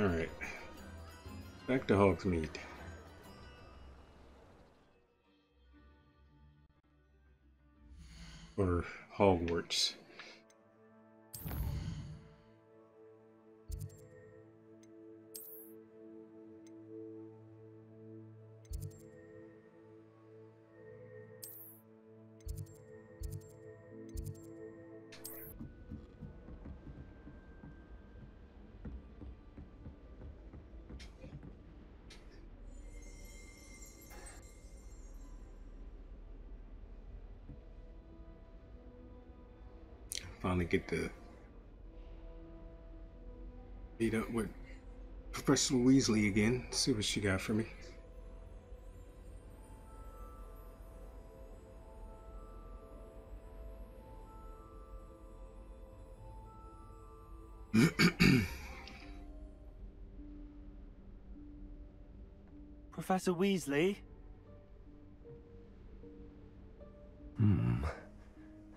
Alright. Back to Hogsmeade. Or Hogwarts. Finally get to meet up with Professor Weasley again, see what she got for me. Professor Weasley?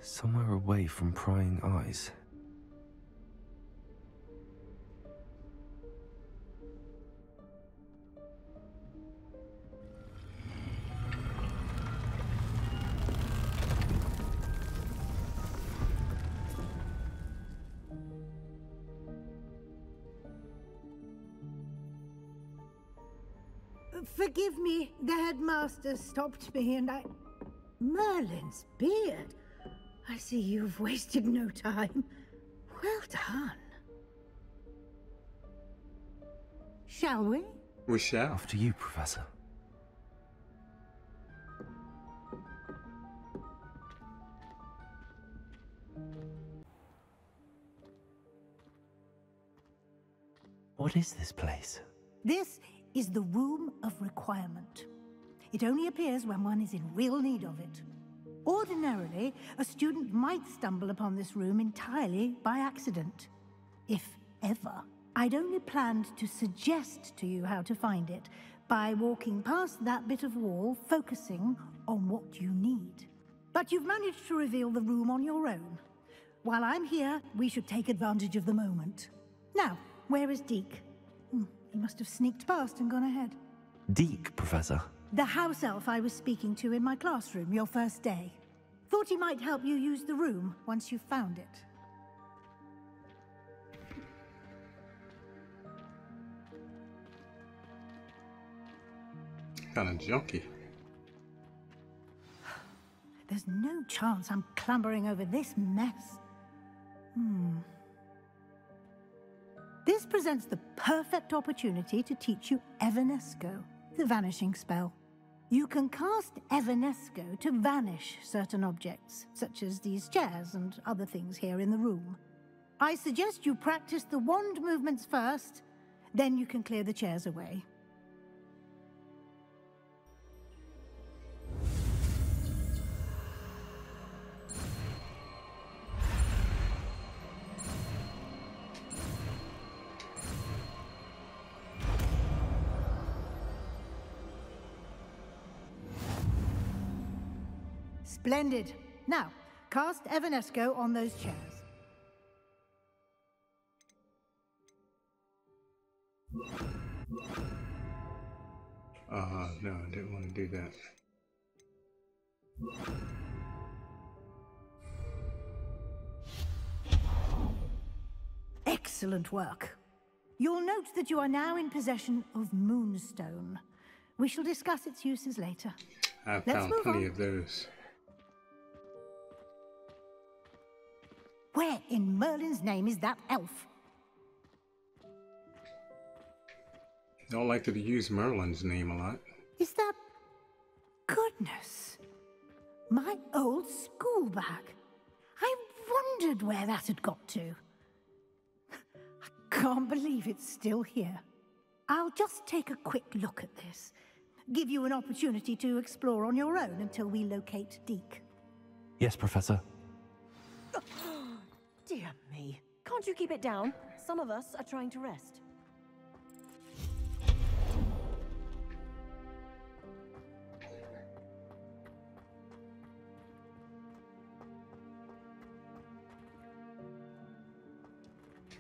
Somewhere away from prying eyes. Forgive me, the headmaster stopped me and I... Merlin's beard. I see you've wasted no time. Well done. Shall we? We shall. After you, Professor. What is this place? This is the Room of Requirement. It only appears when one is in real need of it. Ordinarily, a student might stumble upon this room entirely by accident. If ever. I'd only planned to suggest to you how to find it by walking past that bit of wall, focusing on what you need. But you've managed to reveal the room on your own. While I'm here, we should take advantage of the moment. Now, where is Deke? He must have sneaked past and gone ahead. Deke, Professor. The house elf I was speaking to in my classroom your first day. Thought he might help you use the room once you've found it. Kind of junky. There's no chance I'm clambering over this mess. This presents the perfect opportunity to teach you Evanesco, the vanishing spell. You can cast Evanesco to vanish certain objects, such as these chairs and other things here in the room. I suggest you practice the wand movements first, then you can clear the chairs away. Splendid. Now, cast Evanesco on those chairs. No, I didn't want to do that. Excellent work. You'll note that you are now in possession of Moonstone. We shall discuss its uses later. I've Let's found move plenty on. of those. Where in Merlin's name is that elf? Don't like to use Merlin's name a lot. Is that... Goodness. My old school bag. I wondered where that had got to. I can't believe it's still here. I'll just take a quick look at this. Give you an opportunity to explore on your own until we locate Deke. Yes, Professor. Dear me. Can't you keep it down? Some of us are trying to rest.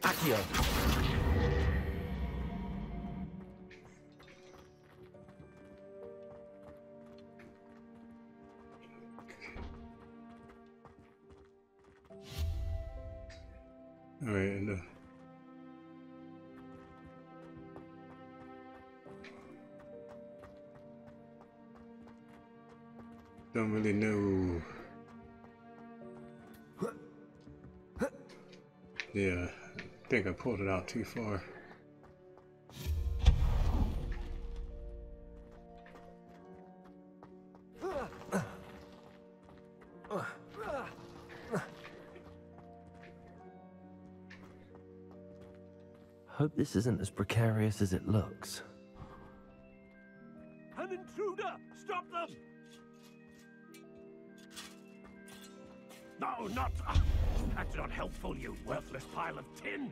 Accio. Alright, and don't really know. Yeah, I think I pulled it out too far. Hope this isn't as precarious as it looks. An intruder! Stop them! No, not... That's not helpful, you worthless pile of tin!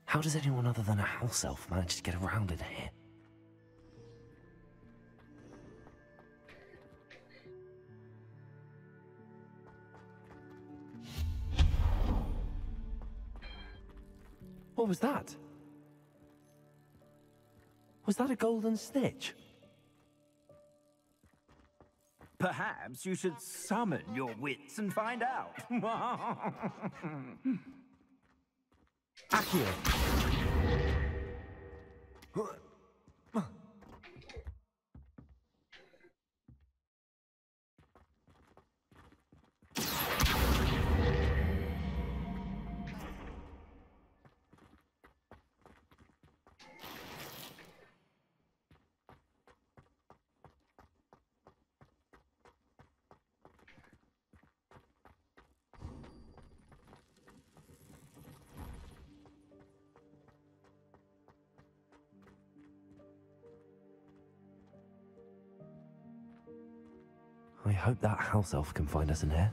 How does anyone other than a house elf manage to get around in here? What was that? Was that a golden snitch? Perhaps you should summon your wits and find out. Accio! I hope that house elf can find us in here.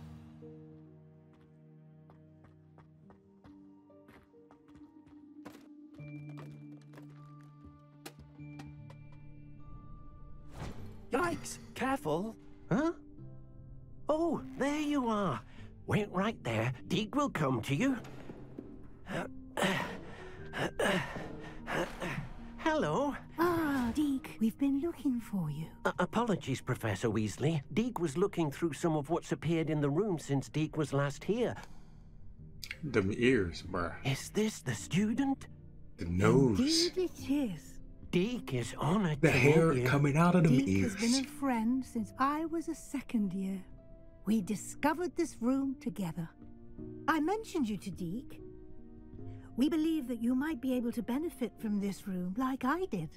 Yikes! Careful! Huh? Oh, there you are. Wait right there. Deek will come to you. Hello. Ah, Deek, we've been looking for you. Apologies, Professor Weasley. Deek was looking through some of what's appeared in the room since Deek was last here. Them ears, bruh. Is this the student? The nose. Indeed it is. Deek is honored The to hair meet you. coming out of them Deek ears. has been a friend since I was a second year. We discovered this room together. I mentioned you to Deek. We believe that you might be able to benefit from this room like I did.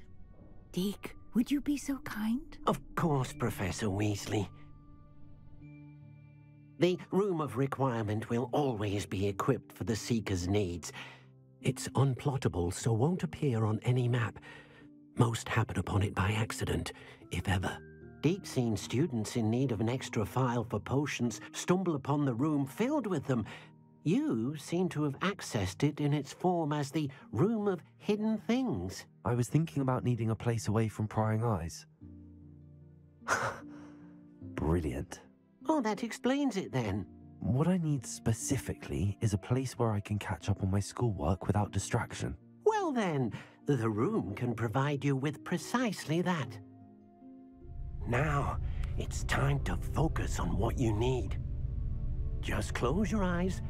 Deek, would you be so kind? Of course, Professor Weasley. The Room of Requirement will always be equipped for the Seeker's needs. It's unplottable, so won't appear on any map. Most happen upon it by accident, if ever. Deek's seen students in need of an extra file for potions stumble upon the room filled with them. You seem to have accessed it in its form as the Room of Hidden Things. I was thinking about needing a place away from prying eyes. Brilliant. Oh, that explains it then. What I need specifically is a place where I can catch up on my schoolwork without distraction. Well then, the room can provide you with precisely that. Now, it's time to focus on what you need. Just close your eyes.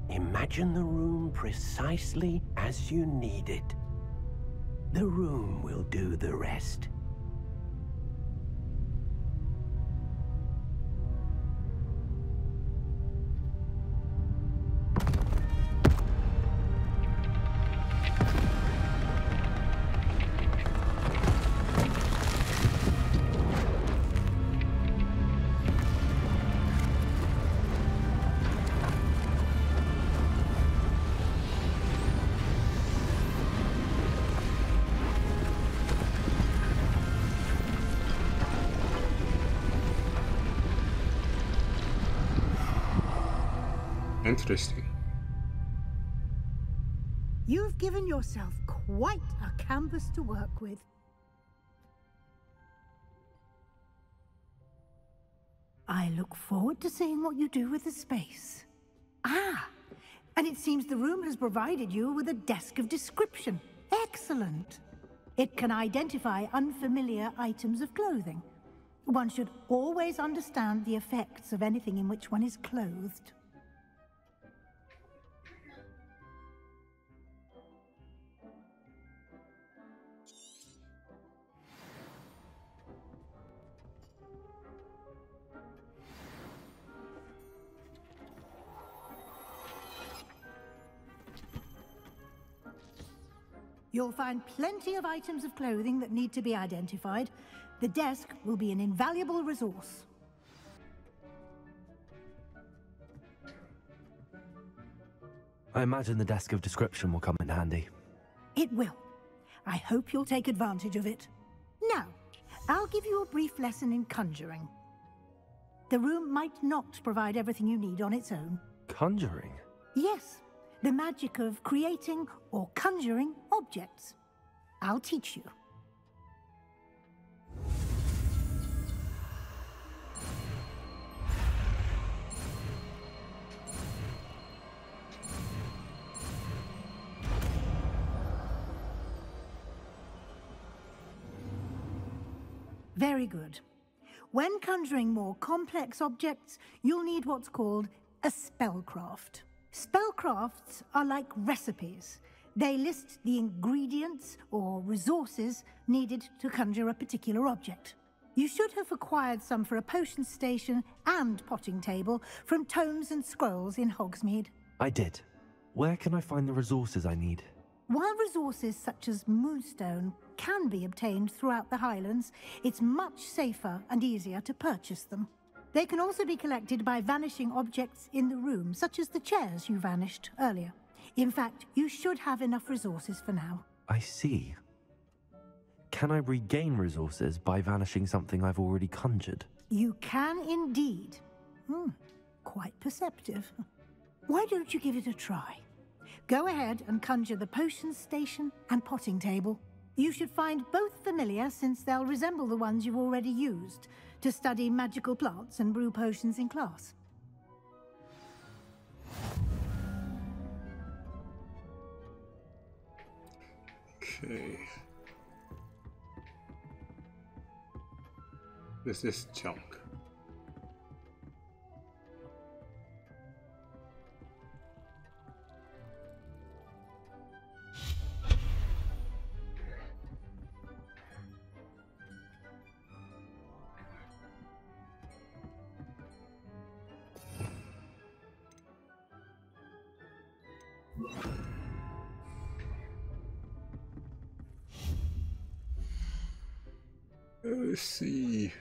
Imagine the room precisely as you need it. The room will do the rest. Interesting. You've given yourself quite a canvas to work with. I look forward to seeing what you do with the space. Ah, and it seems the room has provided you with a desk of description. Excellent. It can identify unfamiliar items of clothing. One should always understand the effects of anything in which one is clothed. You'll find plenty of items of clothing that need to be identified. The desk will be an invaluable resource. I imagine the desk of description will come in handy. It will. I hope you'll take advantage of it. Now, I'll give you a brief lesson in conjuring. The room might not provide everything you need on its own. Conjuring? Yes, the magic of creating or conjuring objects. I'll teach you. Very good. When conjuring more complex objects, you'll need what's called a spellcraft. Spellcrafts are like recipes. They list the ingredients or resources needed to conjure a particular object. You should have acquired some for a potion station and potting table from tomes and scrolls in Hogsmeade. I did. Where can I find the resources I need? While resources such as moonstone can be obtained throughout the Highlands, it's much safer and easier to purchase them. They can also be collected by vanishing objects in the room, such as the chairs you vanished earlier. In fact, you should have enough resources for now. I see. Can I regain resources by vanishing something I've already conjured? You can indeed. Quite perceptive. Why don't you give it a try? Go ahead and conjure the potion station and potting table. You should find both familiar, since they'll resemble the ones you've already used to study magical plants and brew potions in class. Okay. There's this junk. Let's see.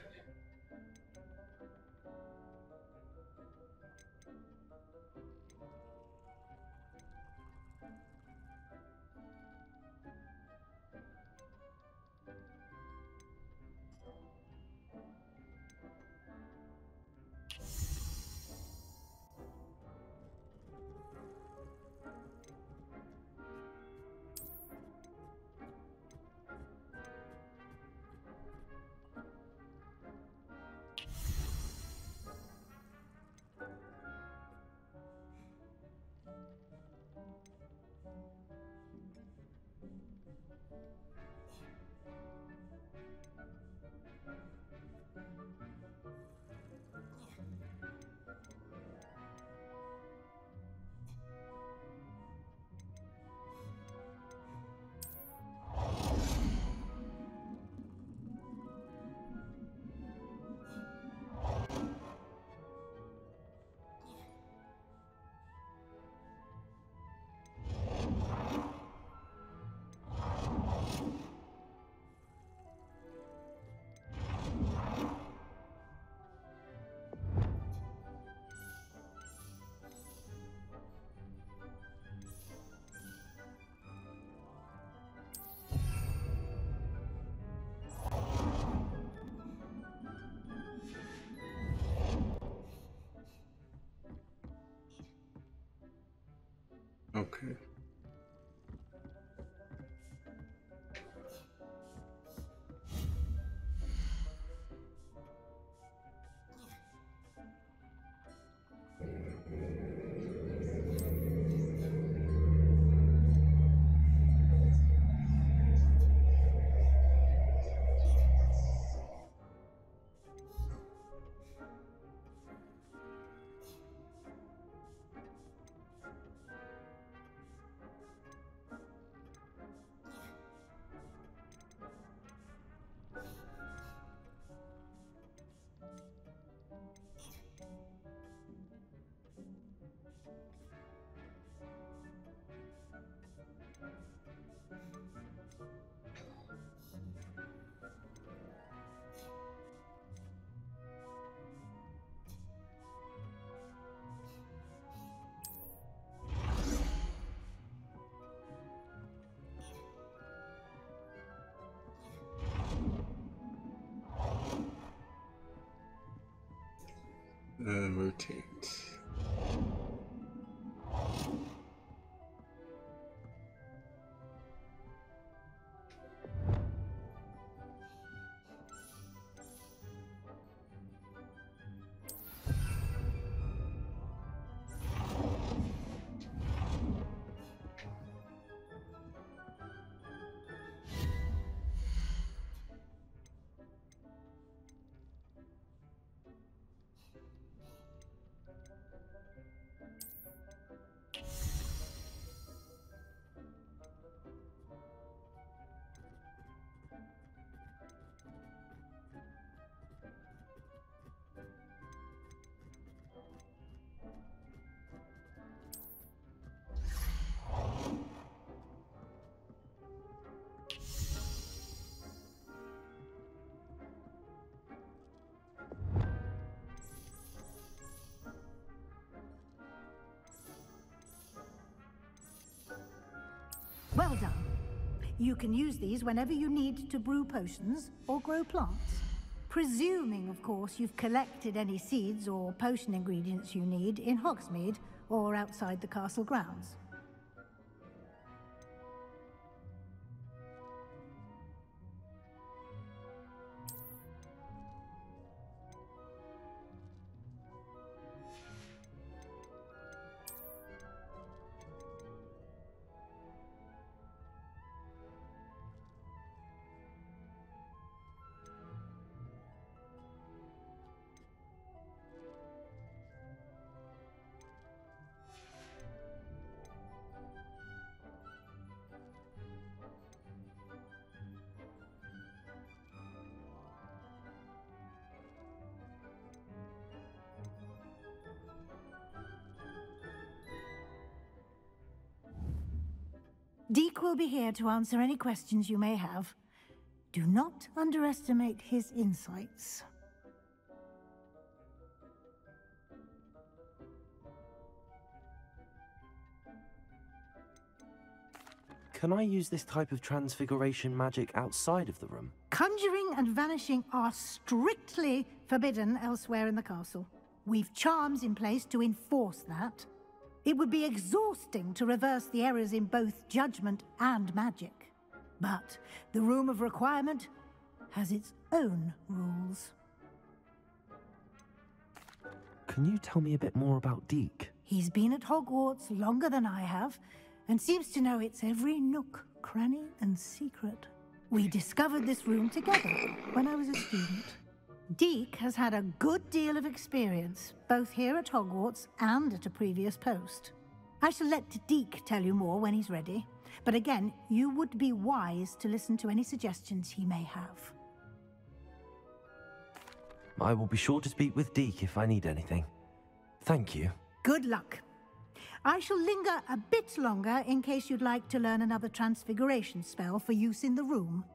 Okay. Rotate. Well done. You can use these whenever you need to brew potions or grow plants. Presuming, of course, you've collected any seeds or potion ingredients you need in Hogsmeade or outside the castle grounds. Deek will be here to answer any questions you may have. Do not underestimate his insights. Can I use this type of transfiguration magic outside of the room? Conjuring and vanishing are strictly forbidden elsewhere in the castle. We've charms in place to enforce that. It would be exhausting to reverse the errors in both judgment and magic. But the Room of Requirement has its own rules. Can you tell me a bit more about Deek? He's been at Hogwarts longer than I have, and seems to know its every nook, cranny, and secret. We discovered this room together when I was a student. Deek has had a good deal of experience, both here at Hogwarts and at a previous post. I shall let Deek tell you more when he's ready, but again, you would be wise to listen to any suggestions he may have. I will be sure to speak with Deek if I need anything. Thank you. Good luck. I shall linger a bit longer in case you'd like to learn another transfiguration spell for use in the room.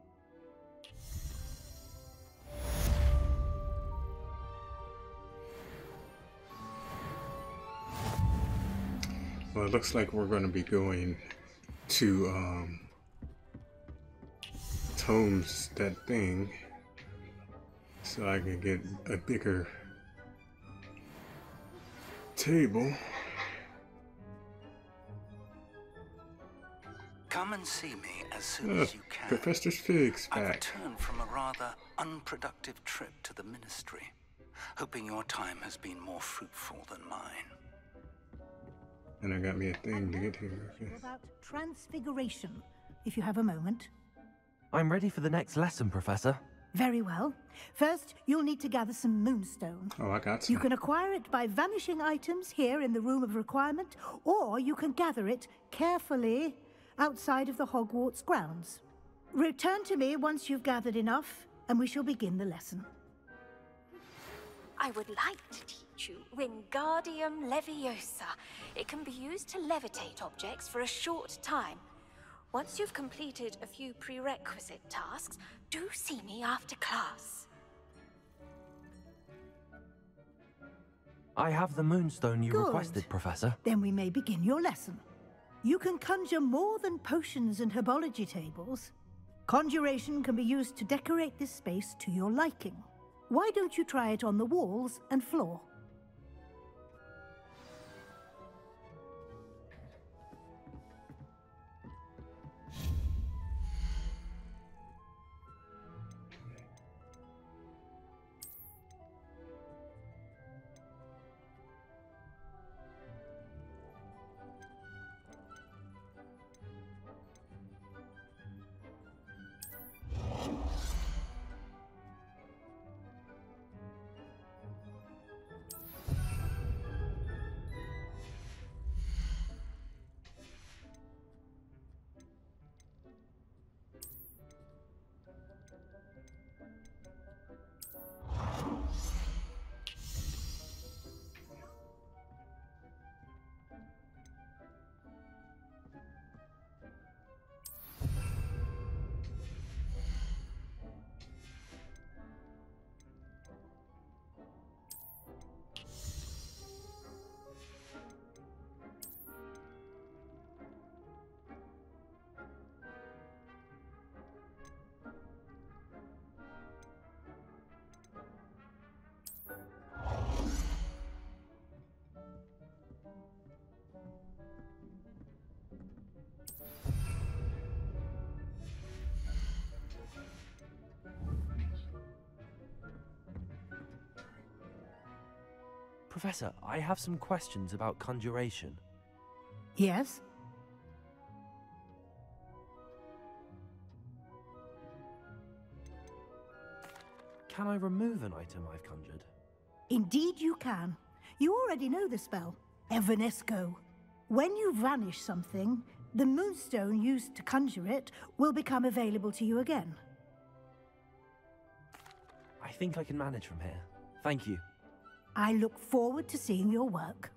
Well, it looks like we're going to be going to Tomes that thing, so I can get a bigger table. Come and see me as soon as you can. Professor Fig's I've back. returned from a rather unproductive trip to the Ministry, hoping your time has been more fruitful than mine. And I got me a thing to get here. Okay. About transfiguration, if you have a moment. I'm ready for the next lesson, Professor. Very well. First, you'll need to gather some moonstone. Oh, I got some. You can acquire it by vanishing items here in the Room of Requirement, or you can gather it carefully outside of the Hogwarts grounds. Return to me once you've gathered enough, and we shall begin the lesson. I would like to teach you Wingardium Leviosa. It can be used to levitate objects for a short time. Once you've completed a few prerequisite tasks, do see me after class. I have the moonstone you Good. requested, Professor. Then we may begin your lesson. You can conjure more than potions and herbology tables. Conjuration can be used to decorate this space to your liking. Why don't you try it on the walls and floor? Professor, I have some questions about conjuration. Yes? Can I remove an item I've conjured? Indeed you can. You already know the spell, Evanesco. When you vanish something, the moonstone used to conjure it will become available to you again. I think I can manage from here. Thank you. I look forward to seeing your work.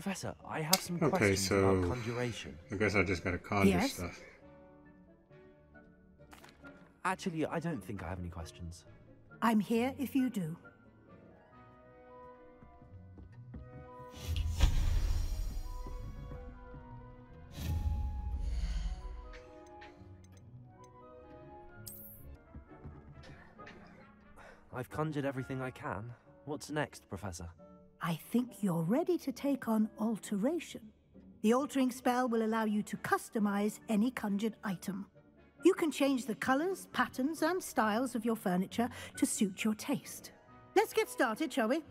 Professor, I have some Okay, questions so about conjuration. I guess I just gotta conjure Yes? stuff. Actually, I don't think I have any questions. I'm here if you do. I've conjured everything I can. What's next, Professor? I think you're ready to take on alteration. The altering spell will allow you to customize any conjured item. You can change the colors, patterns, and styles of your furniture to suit your taste. Let's get started, shall we?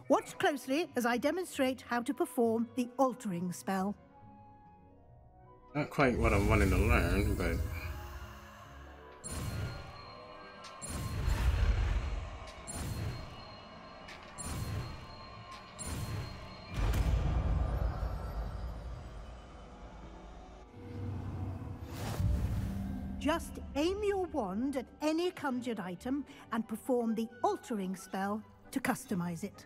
Watch closely as I demonstrate how to perform the altering spell. Not quite what I'm wanting to learn, but... Just aim your wand at any conjured item and perform the altering spell to customize it.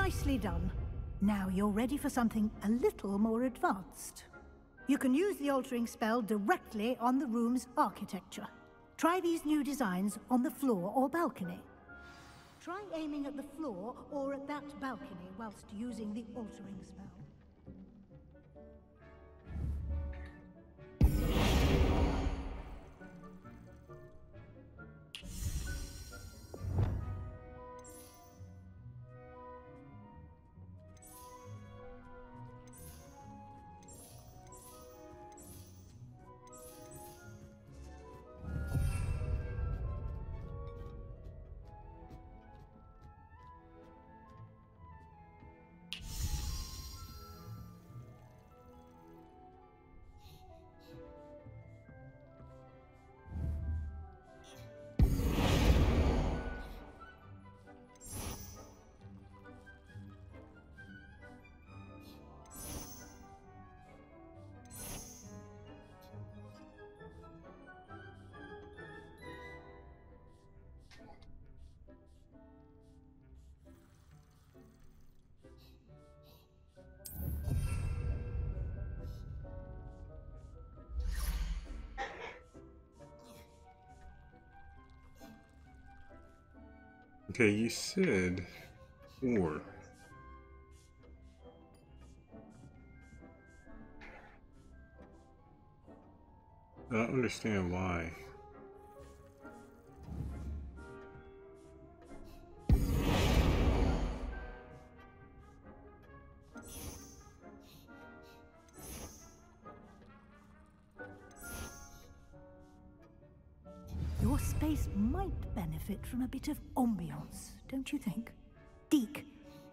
Nicely done. Now you're ready for something a little more advanced. You can use the altering spell directly on the room's architecture. Try these new designs on the floor or balcony. Try aiming at the floor or at that balcony whilst using the altering spell. Okay, you said 4. I don't understand why. Your space might benefit from a bit of ambiance, don't you think? Deke,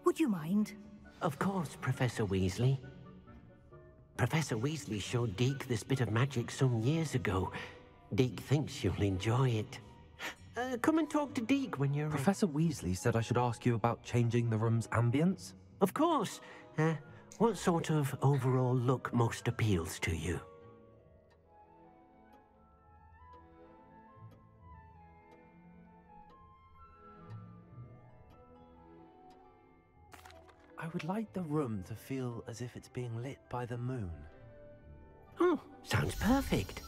would you mind? Of course, Professor Weasley. Professor Weasley showed Deke this bit of magic some years ago. Deke thinks you'll enjoy it. Come and talk to Deke when you're... Professor Weasley said I should ask you about changing the room's ambience. Of course. What sort of overall look most appeals to you? I would like the room to feel as if it's being lit by the moon. Oh, sounds perfect.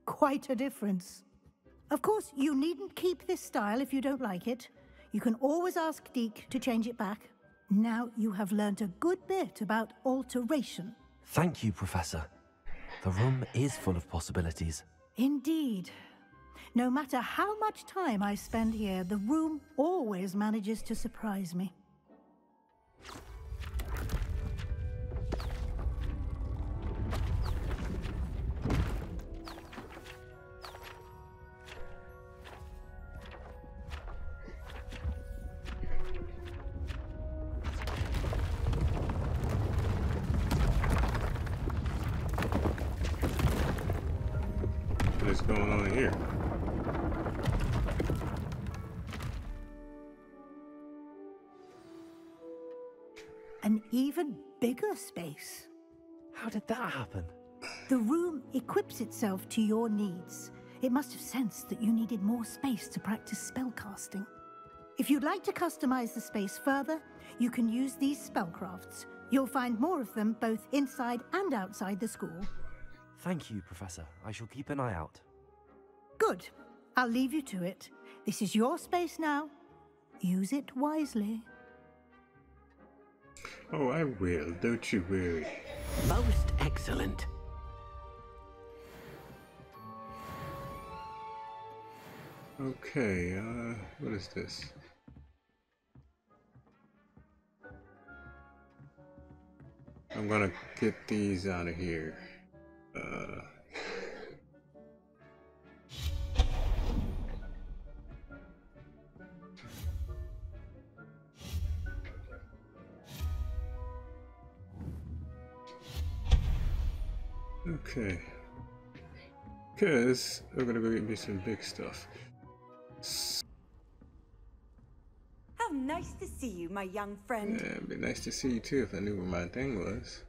Quite a difference. Of course, you needn't keep this style if you don't like it. You can always ask Deke to change it back. Now you have learnt a good bit about alteration. Thank you, Professor. The room is full of possibilities. Indeed. No matter how much time I spend here, the room always manages to surprise me. What's going on here? An even bigger space. How did that happen? The room equips itself to your needs. It must have sensed that you needed more space to practice spellcasting. If you'd like to customize the space further, you can use these spellcrafts. You'll find more of them both inside and outside the school. Thank you, Professor. I shall keep an eye out. Good. I'll leave you to it. This is your space now. Use it wisely. Oh, I will. Don't you worry. Most excellent. Okay, what is this? I'm gonna get these out of here. Okay. Because I'm gonna go get me some big stuff. How nice to see you, my young friend. Yeah, it'd be nice to see you too if I knew where my thing was.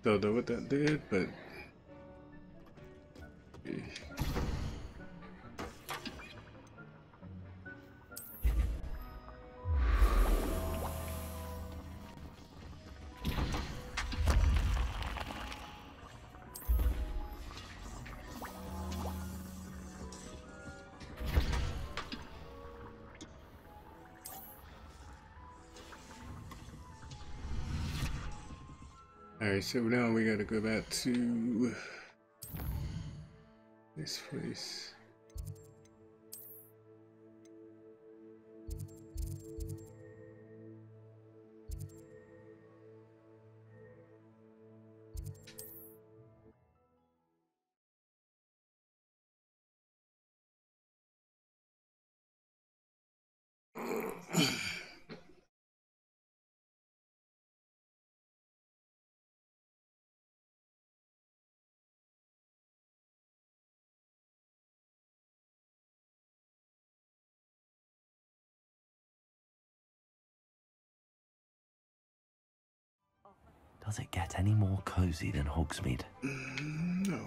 Don't know what that did, but alright, so now we gotta go back to this place. Does it get any more cozy than Hogsmeade? No.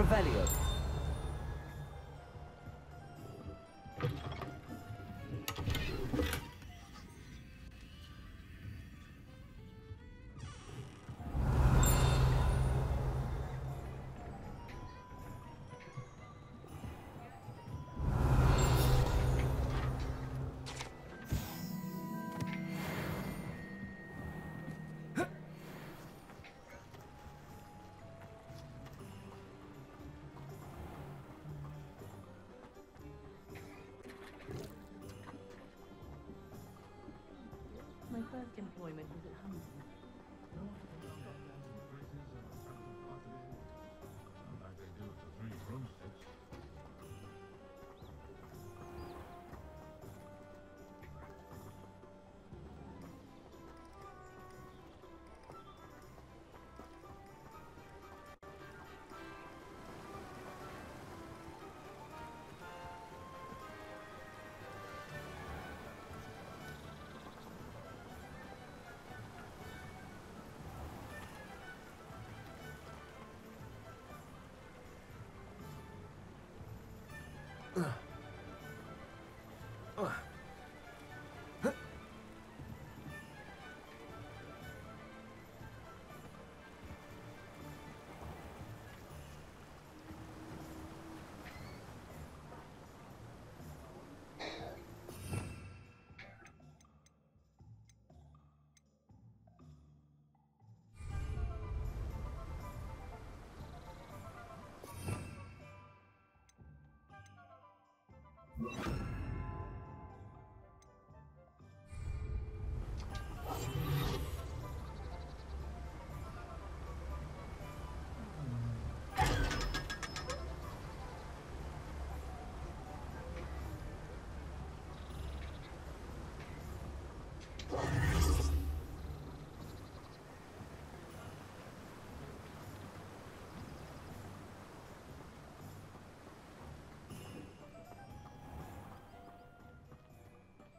Revelio. My first employment was at Huntington.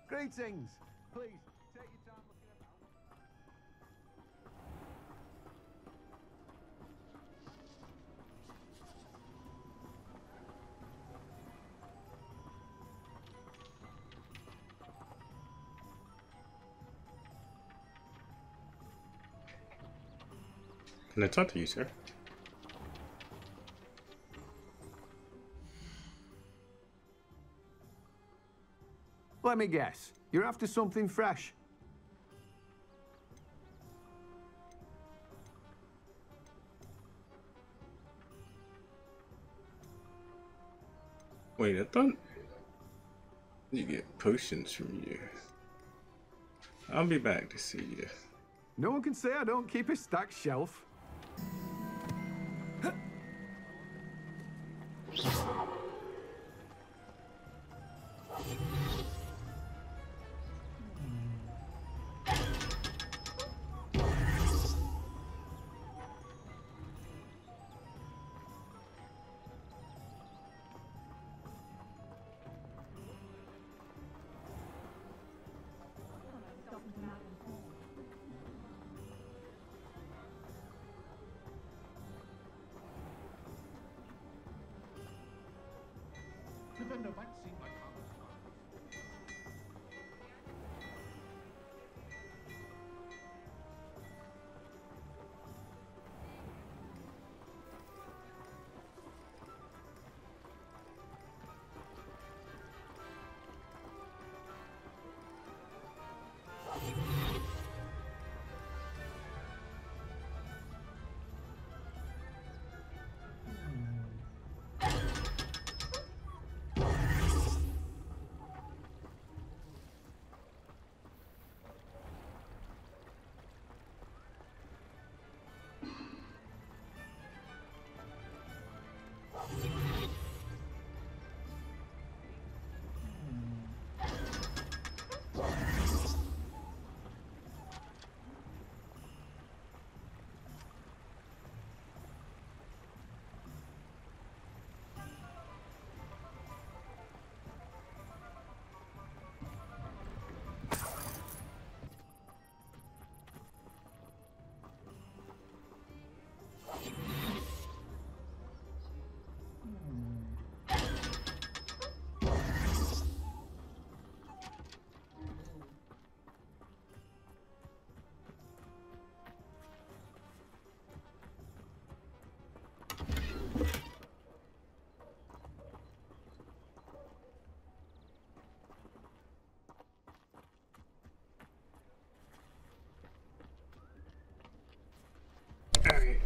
Greetings. Please, take your time looking about. Can I talk to you, sir? Let me guess. You're after something fresh. Wait, I thought you get potions from you. I'll be back to see you. No one can say I don't keep a stacked shelf.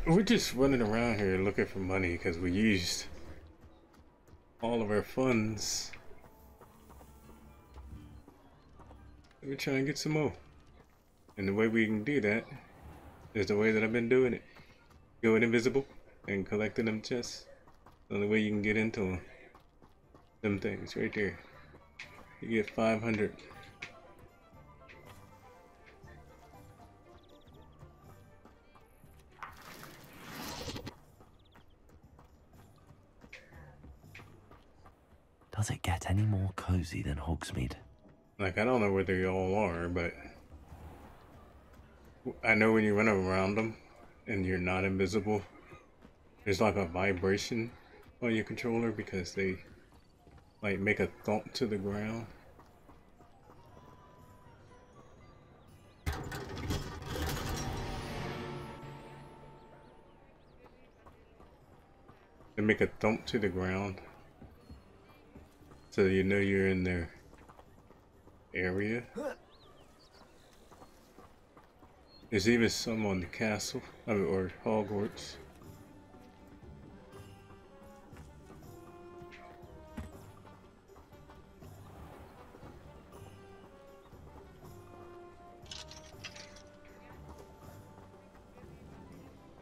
We're just running around here looking for money because we used all of our funds. Let me try and get some more. And the way we can do that is the way that I've been doing it. Going invisible and collecting them chests. The only way you can get into them things right there. You get 500. Does it get any more cozy than Hogsmeade? Like, I don't know where they all are, but I know when you run around them and you're not invisible, there's like a vibration on your controller because they like make a thump to the ground. They make a thump to the ground. So you know you're in their area. There's even some on the castle, or Hogwarts.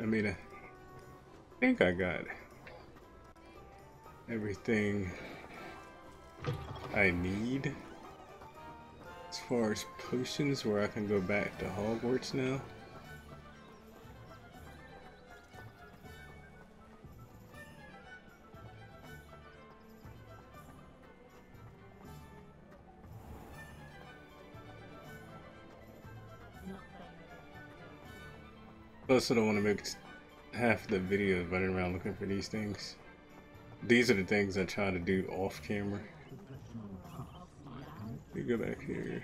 I mean, I think I got everything I need as far as potions, where I can go back to Hogwarts now. Plus, I don't want to make half the video running around looking for these things. These are the things I try to do off camera. Let me go back here.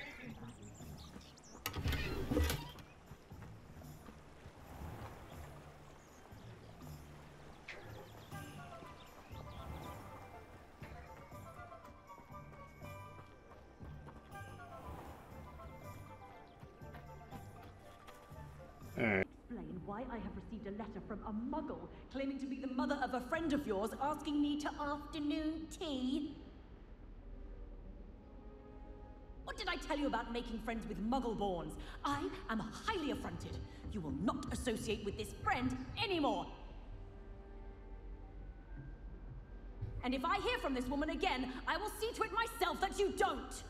Alright. Explain why I have received a letter from a muggle claiming to be the mother of a friend of yours asking me to afternoon tea. What did I tell you about making friends with muggle-borns? I am highly affronted. You will not associate with this friend anymore. And if I hear from this woman again, I will see to it myself that you don't.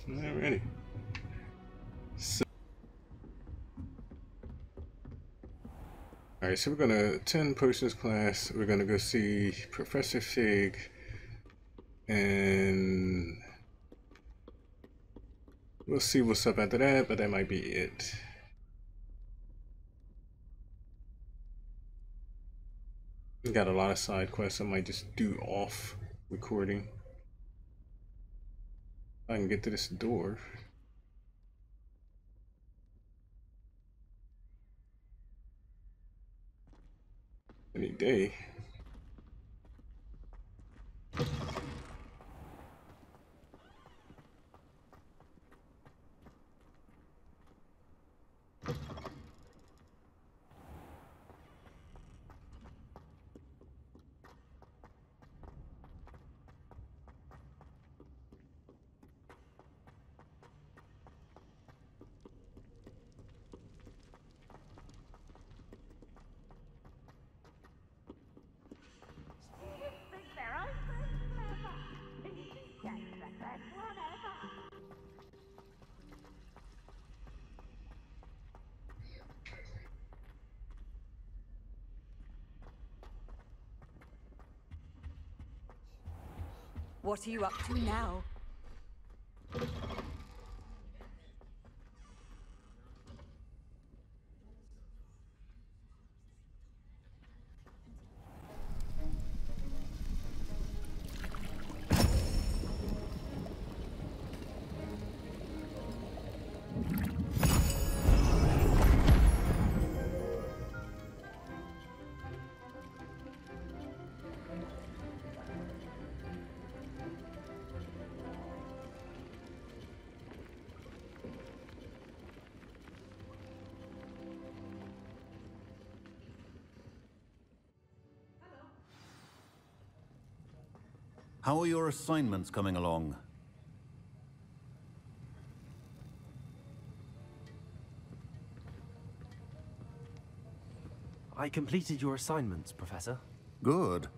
Alrighty. So, alright, so we're gonna attend potions class. We're gonna go see Professor Fig, and we'll see what's up after that, but that might be it. We got a lot of side quests I might just do off recording. I can get to this door. Any day. What are you up to now? How are your assignments coming along? I completed your assignments, Professor. Good.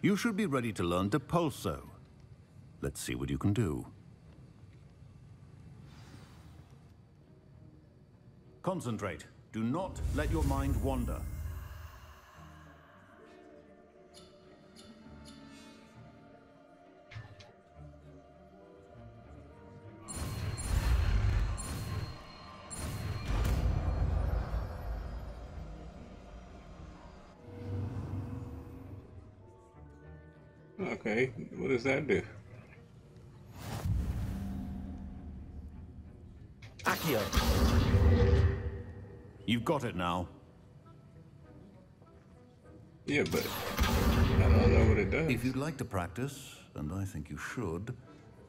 You should be ready to learn Depulso. Let's see what you can do. Concentrate. Do not let your mind wander. Okay, what does that do? Accio. You've got it now. Yeah, but I don't know what it does. If you'd like to practice, and I think you should,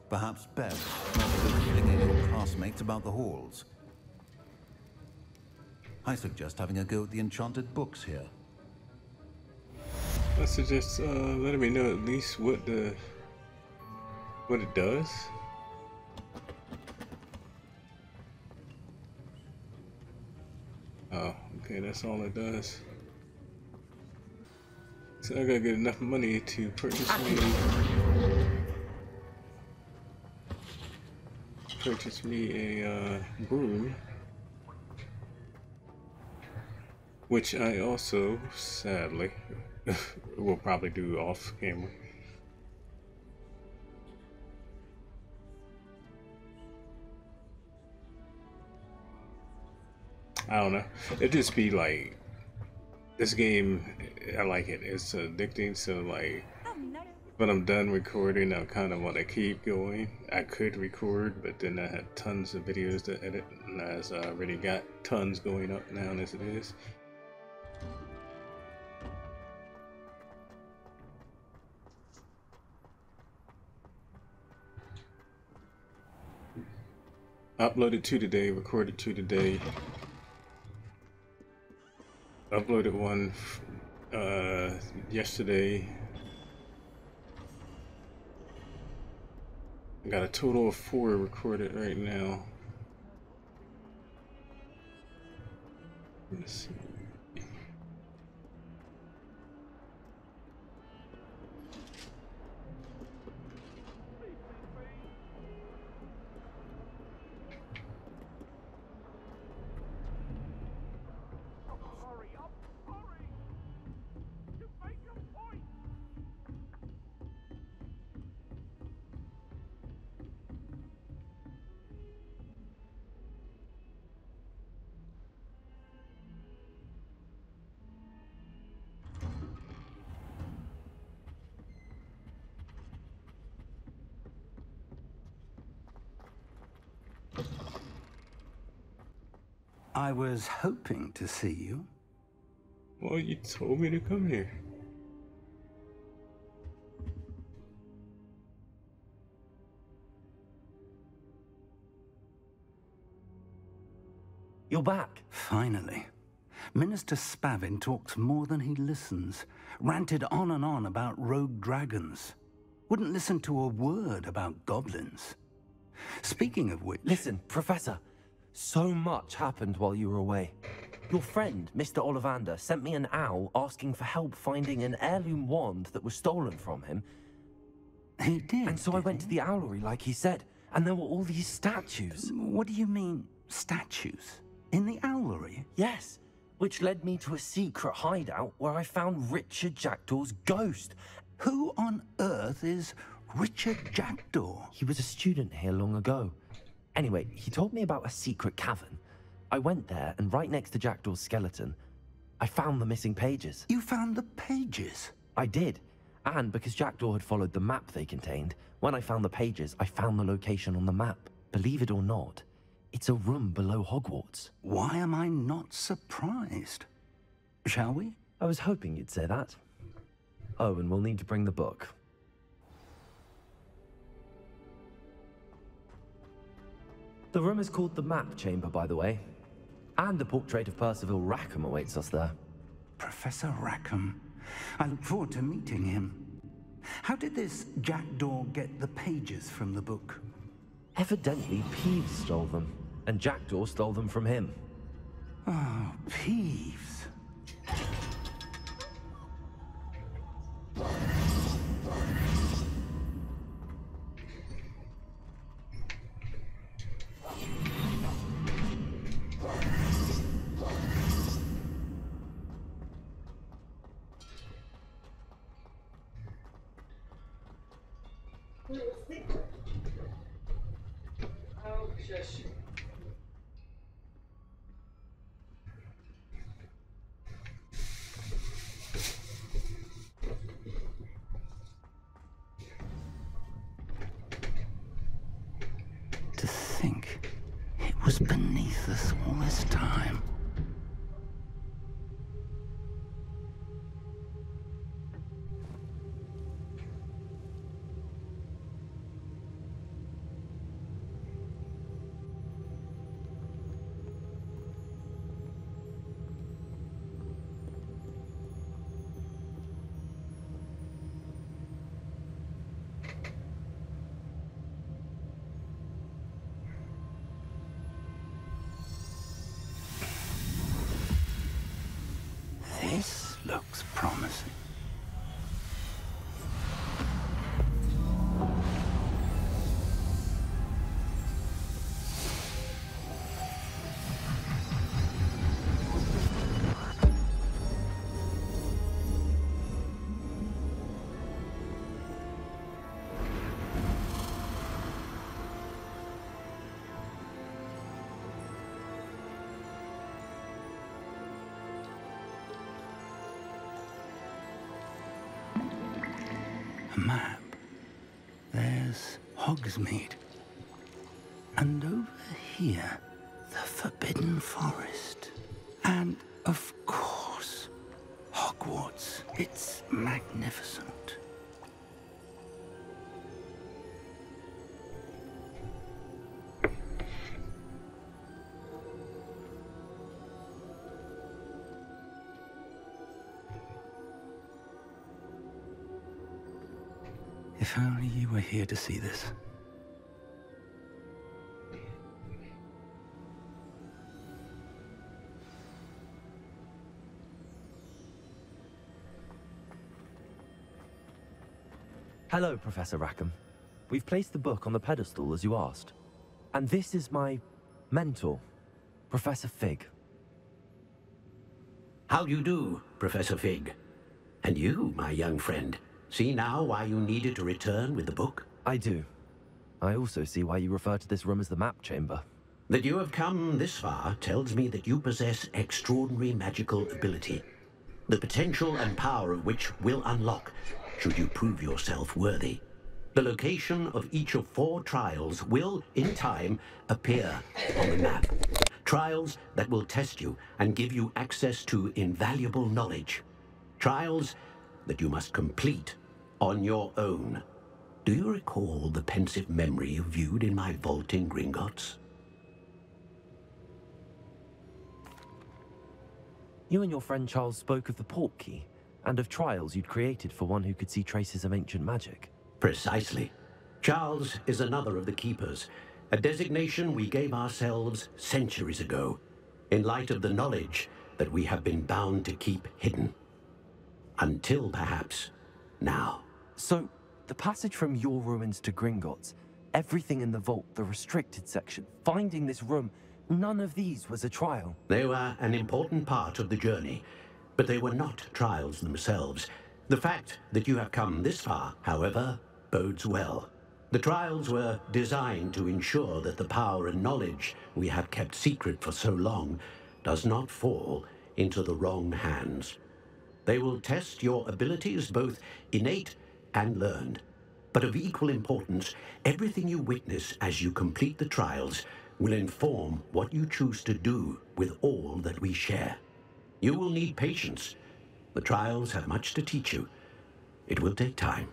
perhaps best not to go flinging your classmates about the halls. I suggest having a go at the enchanted books here. I suggest letting me know at least what it does. Oh, okay, that's all it does. So I gotta get enough money to purchase me a broom, which I also sadly will probably do off camera. I don't know. It just be like this game. I like it. It's addicting. So like, when I'm done recording, I kind of want to keep going. I could record, but then I had tons of videos to edit, and I already got tons going up now as it is. Uploaded 2 today, recorded 2 today. Uploaded 1 yesterday. I got a total of 4 recorded right now. Let's see. I was hoping to see you. Well, you told me to come here. You're back. Finally. Minister Spavin talks more than he listens. Ranted on and on about rogue dragons. Wouldn't listen to a word about goblins. Speaking of which... Listen, Professor. So much happened while you were away. Your friend, Mr. Ollivander, sent me an owl asking for help finding an heirloom wand that was stolen from him. He did? And so I went to the owlery like he said, and there were all these statues. What do you mean, statues? In the owlery? Yes, which led me to a secret hideout where I found Richard Jackdaw's ghost. Who on earth is Richard Jackdaw? He was a student here long ago. Anyway, he told me about a secret cavern. I went there, and right next to Jackdaw's skeleton, I found the missing pages. You found the pages? I did. And because Jackdaw had followed the map they contained, when I found the pages, I found the location on the map. Believe it or not, it's a room below Hogwarts. Why am I not surprised? Shall we? I was hoping you'd say that. Oh, and we'll need to bring the book. The room is called the Map Chamber, by the way. And a portrait of Percival Rackham awaits us there. Professor Rackham. I look forward to meeting him. How did this jackdaw get the pages from the book? Evidently, Peeves stole them, and Jackdaw stole them from him. Oh, Peeves. To think it was beneath us all this time. This looks promising. A map. There's Hogsmeade. And over here, the Forbidden Forest. And, of course, Hogwarts. It's magnificent. If only you were here to see this. Hello, Professor Rackham. We've placed the book on the pedestal as you asked. And this is my mentor, Professor Fig. How do you do, Professor Fig? And you, my young friend, see now why you needed to return with the book? I do. I also see why you refer to this room as the map chamber. That you have come this far tells me that you possess extraordinary magical ability, the potential and power of which will unlock should you prove yourself worthy. The location of each of 4 trials will, in time, appear on the map. Trials that will test you and give you access to invaluable knowledge. Trials that you must complete on your own. Do you recall the pensive memory you viewed in my vault in Gringotts? You and your friend Charles spoke of the port key, and of trials you'd created for one who could see traces of ancient magic. Precisely. Charles is another of the Keepers, a designation we gave ourselves centuries ago, in light of the knowledge that we have been bound to keep hidden. Until, perhaps, now. So, the passage from your ruins to Gringotts, everything in the vault, the restricted section, finding this room, none of these was a trial. They were an important part of the journey, but they were not trials themselves. The fact that you have come this far, however, bodes well. The trials were designed to ensure that the power and knowledge we have kept secret for so long does not fall into the wrong hands. They will test your abilities, both innate and learned. But of equal importance, everything you witness as you complete the trials will inform what you choose to do with all that we share. You will need patience. The trials have much to teach you. It will take time.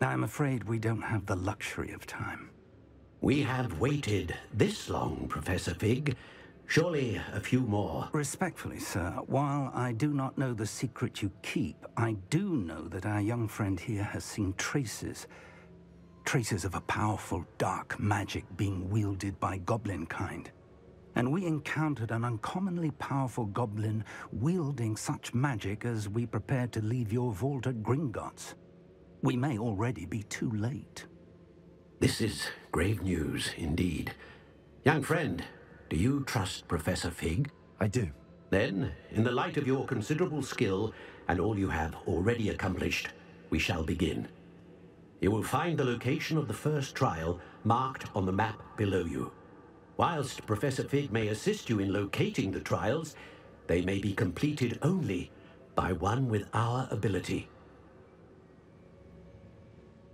I'm afraid we don't have the luxury of time. We have waited this long, Professor Fig, Surely a few more. Respectfully, sir, while I do not know the secret you keep, I do know that our young friend here has seen traces. Traces of a powerful dark magic being wielded by goblin kind. And we encountered an uncommonly powerful goblin wielding such magic as we prepared to leave your vault at Gringotts. We may already be too late. This is grave news indeed. Young friend, do you trust Professor Fig? I do. Then, in the light of your considerable skill and all you have already accomplished, we shall begin. You will find the location of the first trial marked on the map below you. Whilst Professor Fig may assist you in locating the trials, they may be completed only by one with our ability.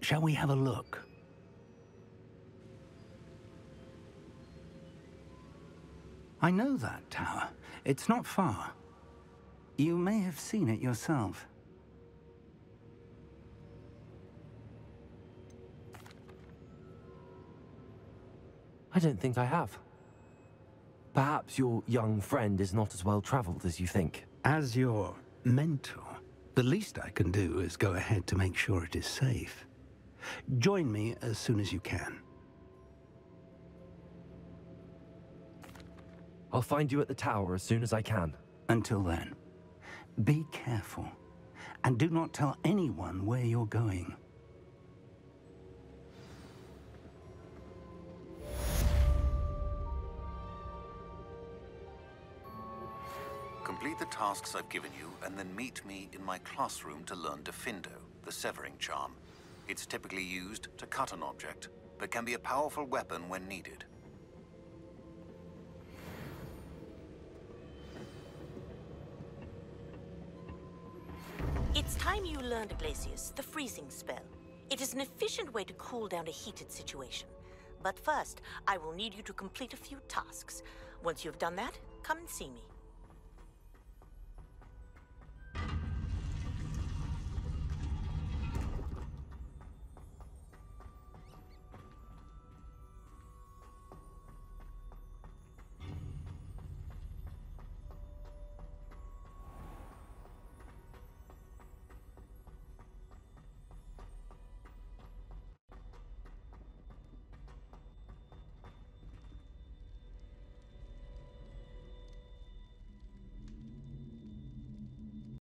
Shall we have a look? I know that tower. It's not far. You may have seen it yourself. I don't think I have. Perhaps your young friend is not as well traveled as you think. As your mentor, the least I can do is go ahead to make sure it is safe. Join me as soon as you can. I'll find you at the tower as soon as I can. Until then, be careful, and do not tell anyone where you're going. Complete the tasks I've given you, and then meet me in my classroom to learn Defindo, the severing charm. It's typically used to cut an object, but can be a powerful weapon when needed. It's time you learned, Glacius, the freezing spell. It is an efficient way to cool down a heated situation. But first, I will need you to complete a few tasks. Once you've done that, come and see me.